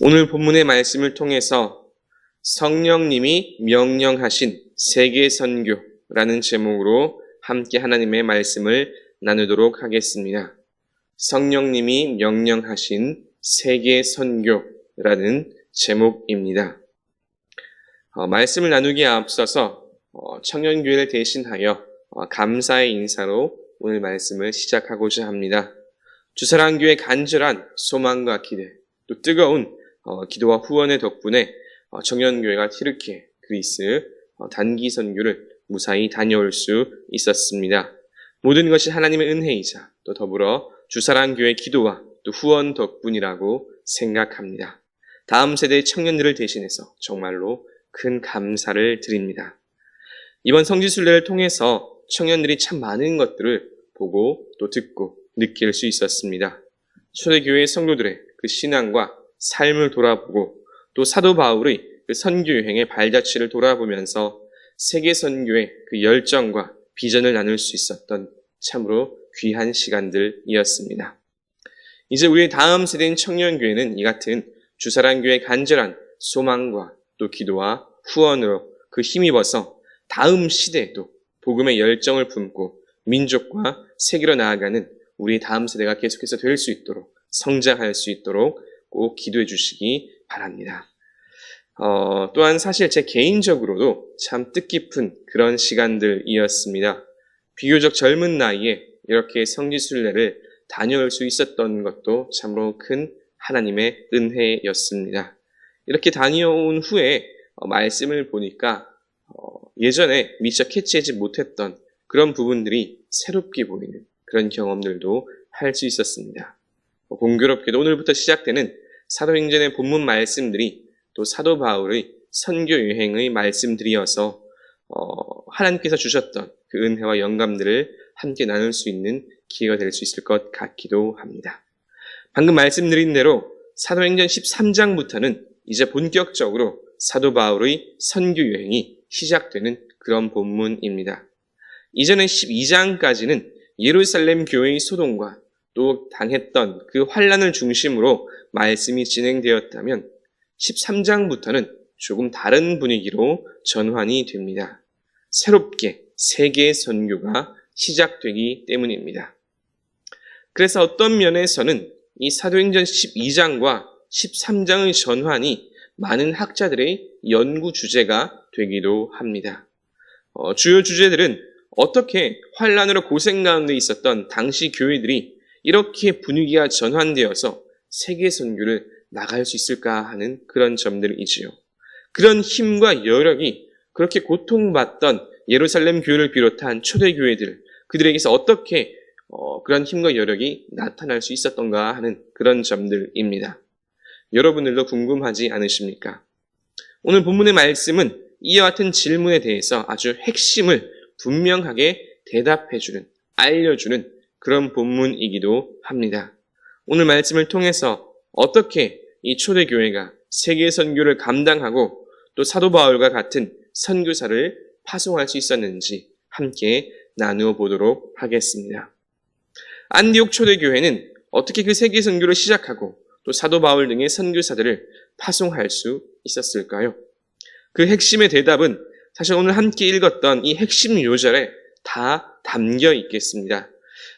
오늘 본문의 말씀을 통해서 성령님이 명령하신 세계 선교라는 제목으로 함께 하나님의 말씀을 나누도록 하겠습니다. 성령님이 명령하신 세계 선교라는 제목입니다. 말씀을 나누기에 앞서서 청년교회를 대신하여 감사의 인사로 오늘 말씀을 시작하고자 합니다. 주사랑교회 간절한 소망과 기대, 또 뜨거운 기도와 후원의 덕분에 청년교회가 튀르키예, 그리스 단기 선교를 무사히 다녀올 수 있었습니다. 모든 것이 하나님의 은혜이자 또 더불어 주사랑교회 기도와 또 후원 덕분이라고 생각합니다. 다음 세대의 청년들을 대신해서 정말로 큰 감사를 드립니다. 이번 성지순례를 통해서 청년들이 참 많은 것들을 보고 또 듣고 느낄 수 있었습니다. 초대교회 성도들의 그 신앙과 삶을 돌아보고 또 사도 바울의 그 선교 여행의 발자취를 돌아보면서 세계 선교의 그 열정과 비전을 나눌 수 있었던 참으로 귀한 시간들이었습니다. 이제 우리의 다음 세대인 청년교회는 이 같은 주사랑교회의 간절한 소망과 또 기도와 후원으로 그 힘입어서 다음 시대에도 복음의 열정을 품고 민족과 세계로 나아가는 우리 다음 세대가 계속해서 될 수 있도록 성장할 수 있도록 꼭 기도해 주시기 바랍니다. 또한 사실 제 개인적으로도 참 뜻깊은 그런 시간들이었습니다. 비교적 젊은 나이에 이렇게 성지순례를 다녀올 수 있었던 것도 참으로 큰 하나님의 은혜였습니다. 이렇게 다녀온 후에 말씀을 보니까 예전에 미처 캐치하지 못했던 그런 부분들이 새롭게 보이는 그런 경험들도 할 수 있었습니다. 공교롭게도 오늘부터 시작되는 사도행전의 본문 말씀들이 또 사도 바울의 선교 여행의 말씀들이어서 하나님께서 주셨던 그 은혜와 영감들을 함께 나눌 수 있는 기회가 될 수 있을 것 같기도 합니다. 방금 말씀드린 대로 사도행전 13장부터는 이제 본격적으로 사도 바울의 선교 여행이 시작되는 그런 본문입니다. 이전의 12장까지는 예루살렘 교회의 소동과 또 당했던 그 환난을 중심으로 말씀이 진행되었다면 13장부터는 조금 다른 분위기로 전환이 됩니다. 새롭게 세계 선교가 시작되기 때문입니다. 그래서 어떤 면에서는 이 사도행전 12장과 13장의 전환이 많은 학자들의 연구 주제가 되기도 합니다. 주요 주제들은 어떻게 환난으로 고생 가운데 있었던 당시 교회들이 이렇게 분위기가 전환되어서 세계 선교를 나갈 수 있을까 하는 그런 점들이지요. 그런 힘과 여력이 그렇게 고통받던 예루살렘 교회를 비롯한 초대교회들, 그들에게서 어떻게 그런 힘과 여력이 나타날 수 있었던가 하는 그런 점들입니다. 여러분들도 궁금하지 않으십니까? 오늘 본문의 말씀은 이와 같은 질문에 대해서 아주 핵심을 분명하게 대답해주는, 알려주는 그런 본문이기도 합니다. 오늘 말씀을 통해서 어떻게 이 초대교회가 세계 선교를 감당하고 또 사도 바울과 같은 선교사를 파송할 수 있었는지 함께 나누어 보도록 하겠습니다. 안디옥 초대교회는 어떻게 그 세계 선교를 시작하고 또 사도 바울 등의 선교사들을 파송할 수 있었을까요? 그 핵심의 대답은 사실 오늘 함께 읽었던 이 핵심 요절에 다 담겨 있겠습니다.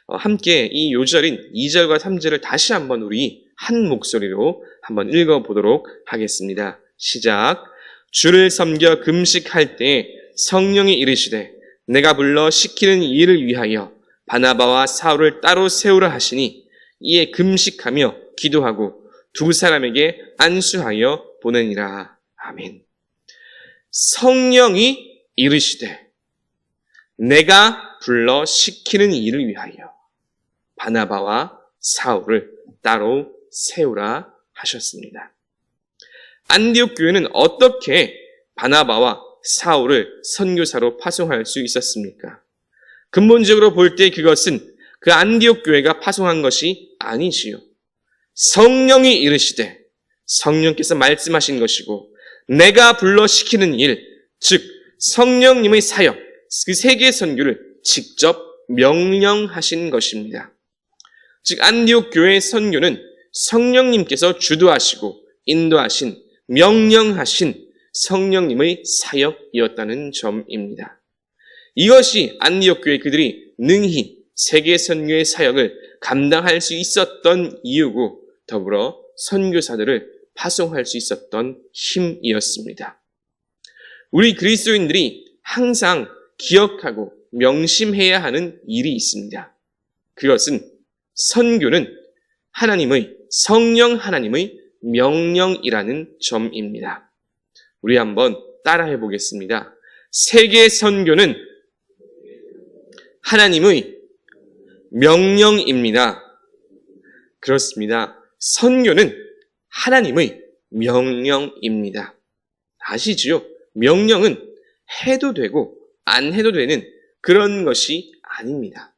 함께 이 요절인 2절과 3절을 다시 한번 우리 한 목소리로 한번 읽어보도록 하겠습니다. 시작. 주를 섬겨 금식할 때에 성령이 이르시되 내가 불러 시키는 일을 위하여 바나바와 사울을 따로 세우라 하시니 이에 금식하며 기도하고 두 사람에게 안수하여 보내니라. 아멘. 성령이 이르시되 내가 불러 시키는 일을 위하여 바나바와 사울을 따로 세우라 하셨습니다. 안디옥 교회는 어떻게 바나바와 사울을 선교사로 파송할 수 있었습니까? 근본적으로 볼 때 그것은 그 안디옥 교회가 파송한 것이 아니지요. 성령이 이르시되 성령께서 말씀하신 것이고 내가 불러 시키는 일, 즉 성령님의 사역, 그 세계 선교를 직접 명령하신 것입니다. 즉 안디옥 교회의 선교는 성령님께서 주도하시고 인도하신, 명령하신 성령님의 사역이었다는 점입니다. 이것이 안디옥 교회 그들이 능히 세계 선교의 사역을 감당할 수 있었던 이유고 더불어 선교사들을 파송할 수 있었던 힘이었습니다. 우리 그리스도인들이 항상 기억하고 명심해야 하는 일이 있습니다. 그것은 선교는 성령 하나님의 명령이라는 점입니다. 우리 한번 따라해 보겠습니다. 세계 선교는 하나님의 명령입니다. 그렇습니다. 선교는 하나님의 명령입니다. 아시지요? 명령은 해도 되고 안 해도 되는 그런 것이 아닙니다.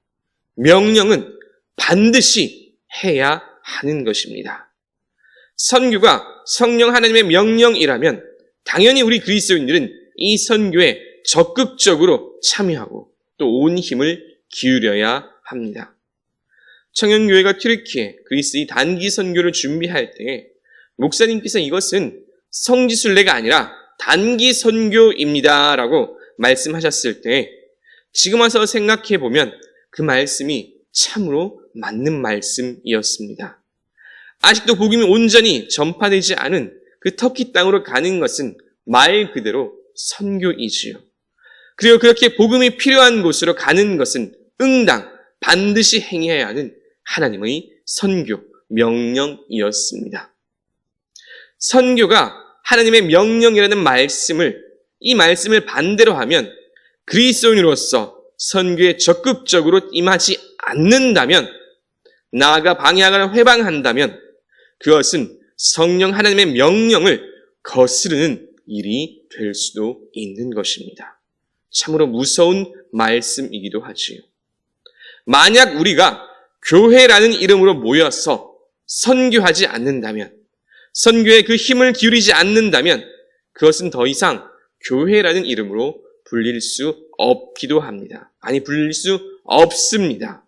명령은 반드시 해야 하는 것입니다. 선교가 성령 하나님의 명령이라면 당연히 우리 그리스도인들은 이 선교에 적극적으로 참여하고 또 온 힘을 기울여야 합니다. 청년교회가 튀르키예, 그리스의 단기 선교를 준비할 때에 목사님께서 이것은 성지순례가 아니라 단기 선교입니다 라고 말씀하셨을 때 지금 와서 생각해 보면 그 말씀이 참으로 맞는 말씀이었습니다. 아직도 복음이 온전히 전파되지 않은 그 터키 땅으로 가는 것은 말 그대로 선교이지요. 그리고 그렇게 복음이 필요한 곳으로 가는 것은 응당 반드시 행해야 하는 하나님의 선교 명령이었습니다. 선교가 하나님의 명령이라는 이 말씀을 반대로 하면 그리스도인으로서 선교에 적극적으로 임하지 않는다면, 나아가 방해하거나 회방한다면 그것은 성령 하나님의 명령을 거스르는 일이 될 수도 있는 것입니다. 참으로 무서운 말씀이기도 하지요. 만약 우리가 교회라는 이름으로 모여서 선교하지 않는다면, 선교에 그 힘을 기울이지 않는다면 그것은 더 이상 교회라는 이름으로 불릴 수 없기도 합니다. 불릴 수 없습니다.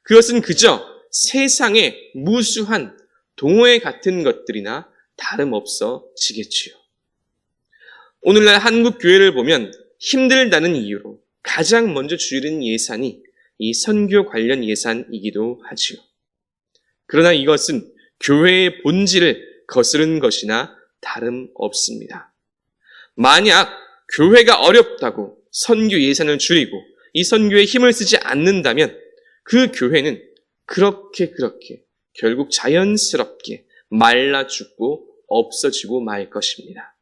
그것은 그저 세상의 무수한 동호회 같은 것들이나 다름없어지겠지요. 오늘날 한국 교회를 보면 힘들다는 이유로 가장 먼저 줄이는 예산이 이 선교 관련 예산이기도 하지요. 그러나 이것은 교회의 본질을 거스른 것이나 다름없습니다. 만약 교회가 어렵다고 선교 예산을 줄이고 이 선교에 힘을 쓰지 않는다면 그 교회는 그렇게 결국 자연스럽게 말라 죽고 없어지고 말 것입니다.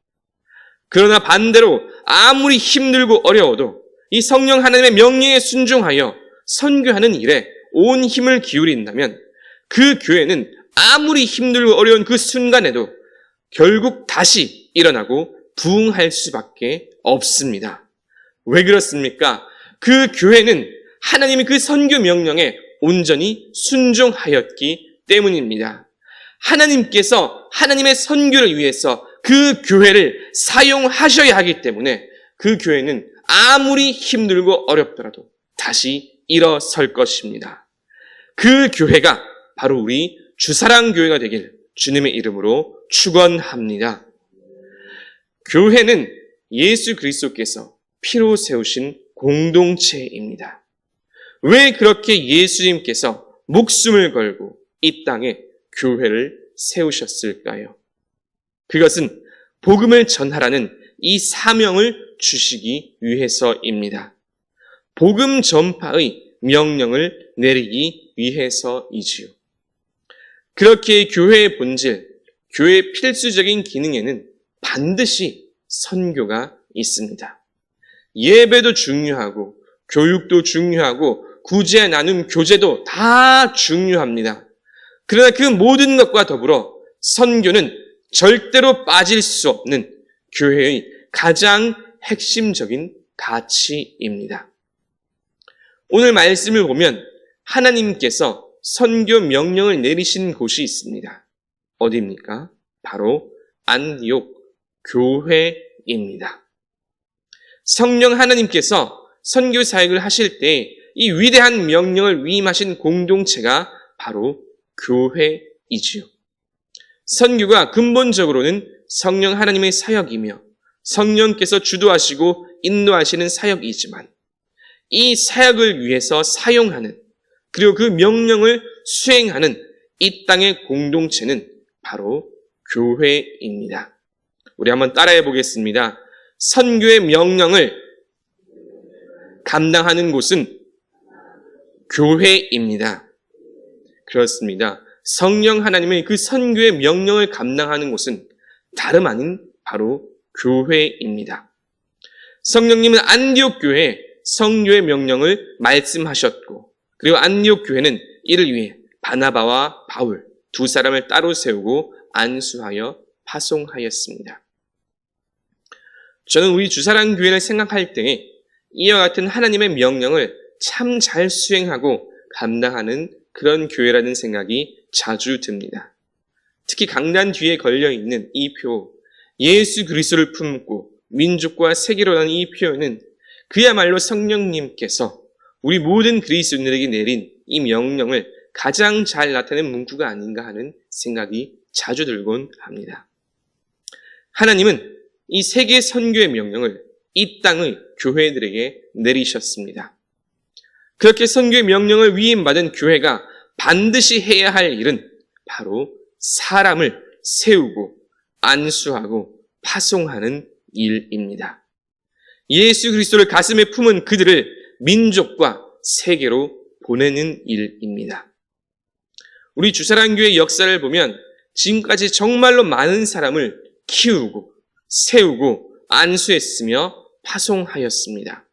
그러나 반대로 아무리 힘들고 어려워도 이 성령 하나님의 명령에 순종하여 선교하는 일에 온 힘을 기울인다면 그 교회는 아무리 힘들고 어려운 그 순간에도 결국 다시 일어나고 부흥할 수밖에 없습니다. 왜 그렇습니까? 그 교회는 하나님의 그 선교 명령에 온전히 순종하였기 때문입니다. 하나님께서 하나님의 선교를 위해서 그 교회를 사용하셔야 하기 때문에 그 교회는 아무리 힘들고 어렵더라도 다시 일어설 것입니다. 그 교회가 바로 우리 주사랑교회가 되길 주님의 이름으로 축원합니다. 교회는 예수 그리스도께서 피로 세우신 공동체입니다. 왜 그렇게 예수님께서 목숨을 걸고 이 땅에 교회를 세우셨을까요? 그것은 복음을 전하라는 이 사명을 주시기 위해서입니다. 복음 전파의 명령을 내리기 위해서이지요. 그렇게 교회의 본질, 교회의 필수적인 기능에는 반드시 선교가 있습니다. 예배도 중요하고 교육도 중요하고 구제 나눔 교제도 다 중요합니다. 그러나 그 모든 것과 더불어 선교는 절대로 빠질 수 없는 교회의 가장 핵심적인 가치입니다. 오늘 말씀을 보면 하나님께서 선교 명령을 내리신 곳이 있습니다. 어디입니까? 바로 안디옥 교회입니다. 성령 하나님께서 선교 사역을 하실 때 이 위대한 명령을 위임하신 공동체가 바로 교회이지요. 선교가 근본적으로는 성령 하나님의 사역이며 성령께서 주도하시고 인도하시는 사역이지만 이 사역을 위해서 사용하는 그리고 그 명령을 수행하는 이 땅의 공동체는 바로 교회입니다. 우리 한번 따라해 보겠습니다. 선교의 명령을 감당하는 곳은 교회입니다. 그렇습니다. 성령 하나님의 그 선교의 명령을 감당하는 곳은 다름 아닌 바로 교회입니다. 성령님은 안디옥 교회에 선교의 명령을 말씀하셨고 그리고 안디옥 교회는 이를 위해 바나바와 바울 두 사람을 따로 세우고 안수하여 파송하였습니다. 저는 우리 주사랑 교회를 생각할 때에 이와 같은 하나님의 명령을 참 잘 수행하고 감당하는 그런 교회라는 생각이 자주 듭니다. 특히 강단 뒤에 걸려있는 이 표, 예수 그리스도를 품고 민족과 세계로라는 이 표현은 그야말로 성령님께서 우리 모든 그리스도인들에게 내린 이 명령을 가장 잘 나타낸 문구가 아닌가 하는 생각이 자주 들곤 합니다. 하나님은 이 세계 선교의 명령을 이 땅의 교회들에게 내리셨습니다. 그렇게 선교의 명령을 위임받은 교회가 반드시 해야 할 일은 바로 사람을 세우고 안수하고 파송하는 일입니다. 예수 그리스도를 가슴에 품은 그들을 민족과 세계로 보내는 일입니다. 우리 주사랑교회 역사를 보면 지금까지 정말로 많은 사람을 키우고 세우고 안수했으며 파송하였습니다.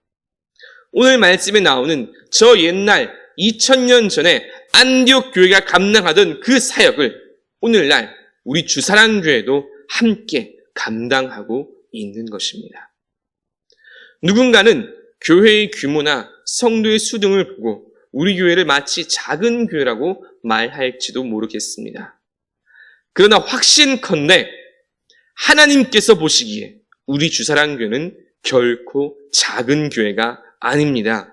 오늘 말씀에 나오는 저 옛날 2000년 전에 안디옥 교회가 감당하던 그 사역을 오늘날 우리 주사랑교회도 함께 감당하고 있는 것입니다. 누군가는 교회의 규모나 성도의 수 등을 보고 우리 교회를 마치 작은 교회라고 말할지도 모르겠습니다. 그러나 확신컨대 하나님께서 보시기에 우리 주사랑교회는 결코 작은 교회가 아닙니다.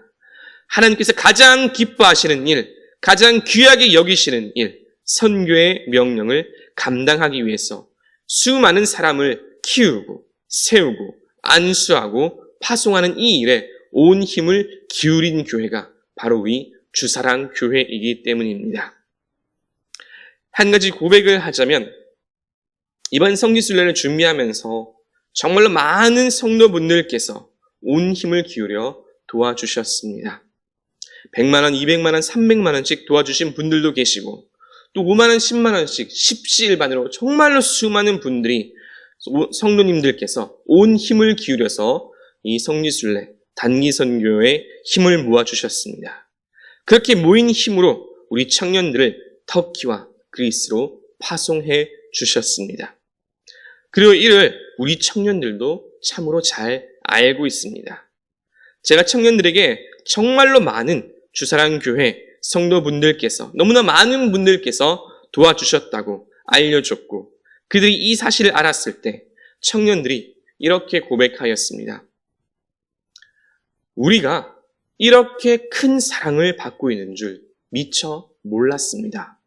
하나님께서 가장 기뻐하시는 일, 가장 귀하게 여기시는 일, 선교의 명령을 감당하기 위해서 수많은 사람을 키우고 세우고 안수하고 파송하는 이 일에 온 힘을 기울인 교회가 바로 우리 주사랑 교회이기 때문입니다. 한 가지 고백을 하자면 이번 성지순례를 준비하면서 정말로 많은 성도분들께서 온 힘을 기울여 도와주셨습니다. 100만 원, 200만 원, 300만 원씩 도와주신 분들도 계시고 또 5만 원, 10만 원씩 십시일반으로 정말로 수많은 분들이 성도님들께서 온 힘을 기울여서 이 성지순례 단기선교에 힘을 모아주셨습니다. 그렇게 모인 힘으로 우리 청년들을 터키와 그리스로 파송해 주셨습니다. 그리고 이를 우리 청년들도 참으로 잘 알고 있습니다. 제가 청년들에게 정말로 많은 주사랑교회 성도분들께서 너무나 많은 분들께서 도와주셨다고 알려줬고 그들이 이 사실을 알았을 때 청년들이 이렇게 고백하였습니다. 우리가 이렇게 큰 사랑을 받고 있는 줄 미처 몰랐습니다.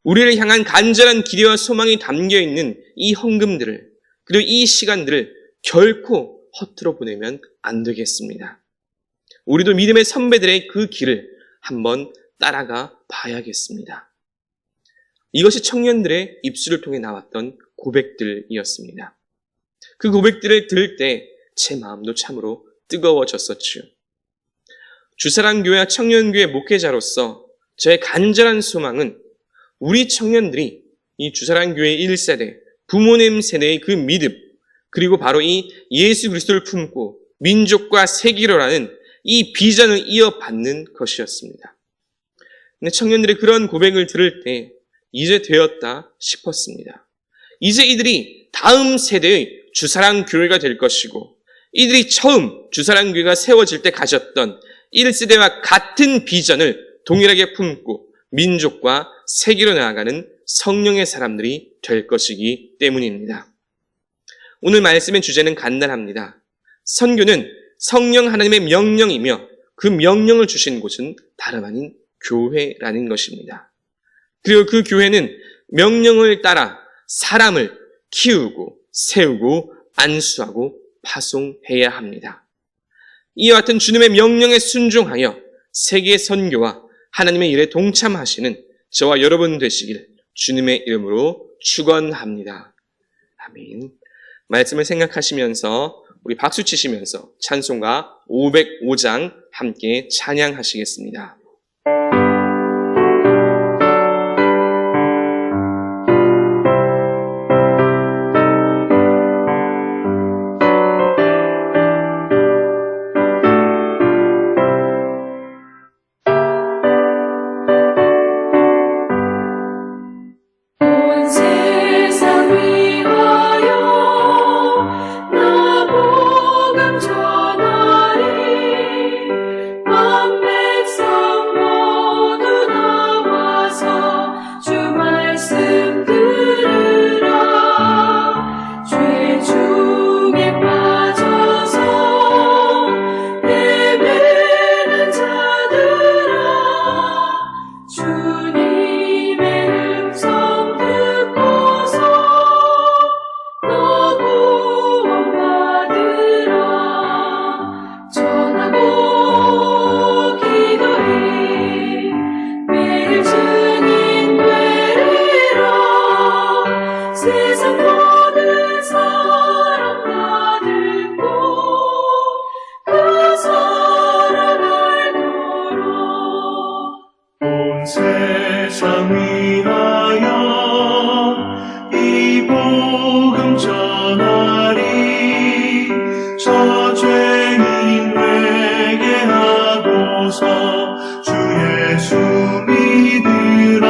우리를 향한 간절한 기대와 소망이 담겨있는 이 헌금들을 그리고 이 시간들을 결코 허투루 보내면 안 되겠습니다. 우리도 믿음의 선배들의 그 길을 한번 따라가 봐야겠습니다. 이것이 청년들의 입술을 통해 나왔던 고백들이었습니다. 그 고백들을 들을 때 제 마음도 참으로 뜨거워졌었지요. 주사랑교회와 청년교회 목회자로서 저의 간절한 소망은 우리 청년들이 이 주사랑교회 1세대, 부모님 세대의 그 믿음, 그리고 바로 이 예수 그리스도를 품고 민족과 세계로라는 이 비전을 이어받는 것이었습니다. 근데 청년들의 그런 고백을 들을 때 이제 되었다 싶었습니다. 이제 이들이 다음 세대의 주사랑교회가 될 것이고 이들이 처음 주사랑교회가 세워질 때 가졌던 1세대와 같은 비전을 동일하게 품고 민족과 세계로 나아가는 성령의 사람들이 될 것이기 때문입니다. 오늘 말씀의 주제는 간단합니다. 선교는 성령 하나님의 명령이며 그 명령을 주신 곳은 다름 아닌 교회라는 것입니다. 그리고 그 교회는 명령을 따라 사람을 키우고 세우고 안수하고 파송해야 합니다. 이와 같은 주님의 명령에 순종하여 세계 선교와 하나님의 일에 동참하시는 저와 여러분 되시길 주님의 이름으로 축원합니다. 아멘. 말씀을 생각하시면서 우리 박수 치시면서 찬송가 505장 함께 찬양하시겠습니다. 세상 위하여 이 복음 전하리 저 죄인 회개하고서 주 예수 믿으라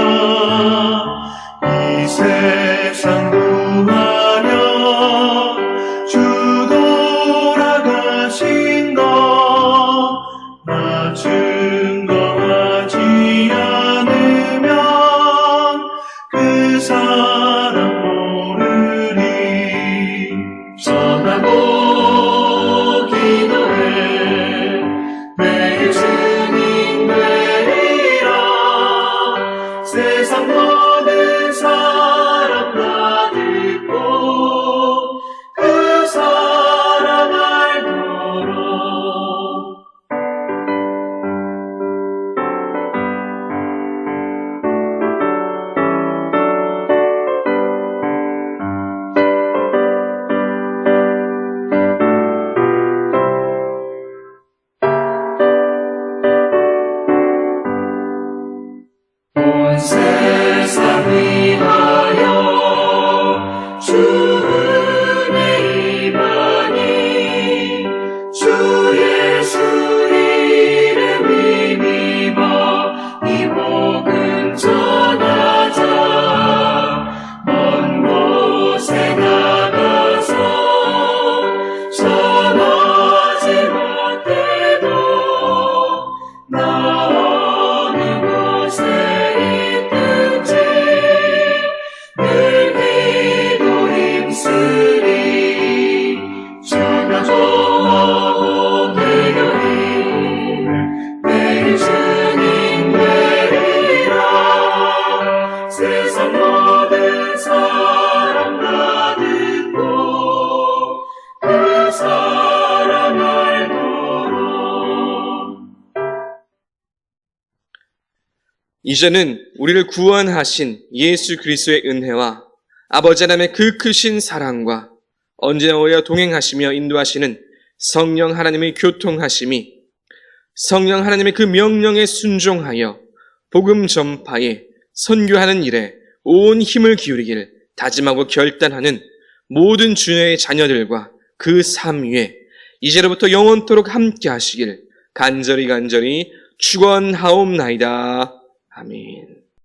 이 세상 구하려 주 돌아가신 것 나 증거하지 않으면 그 사람 모르리 전하고 기도해 매일 증인 되리라 세상 모든 사람 다 듣고 그 사람 알도록 온 세상 위하여 주 은혜 입으니 주 예수 이름 힘입어 이 복음 전하자 먼 곳에 나가서 전하지 못해도 나 어느 곳에 있든지 늘 기도 힘쓰리 전하고 대결이 매일 증인 되리라 세상 모든 사람 다 듣고 그 사람 알도록 이제는 우리를 구원하신 예수 그리스도의 은혜와 아버지 하나님의 그 크신 사랑과 언제나 우리와 동행하시며 인도하시는 성령 하나님의 교통하심이 성령 하나님의 그 명령에 순종하여 복음 전파에 선교하는 일에 온 힘을 기울이기를 다짐하고 결단하는 모든 주의 자녀들과 그 삶 위에 이제로부터 영원토록 함께 하시기를 간절히 축원하옵나이다. 아멘.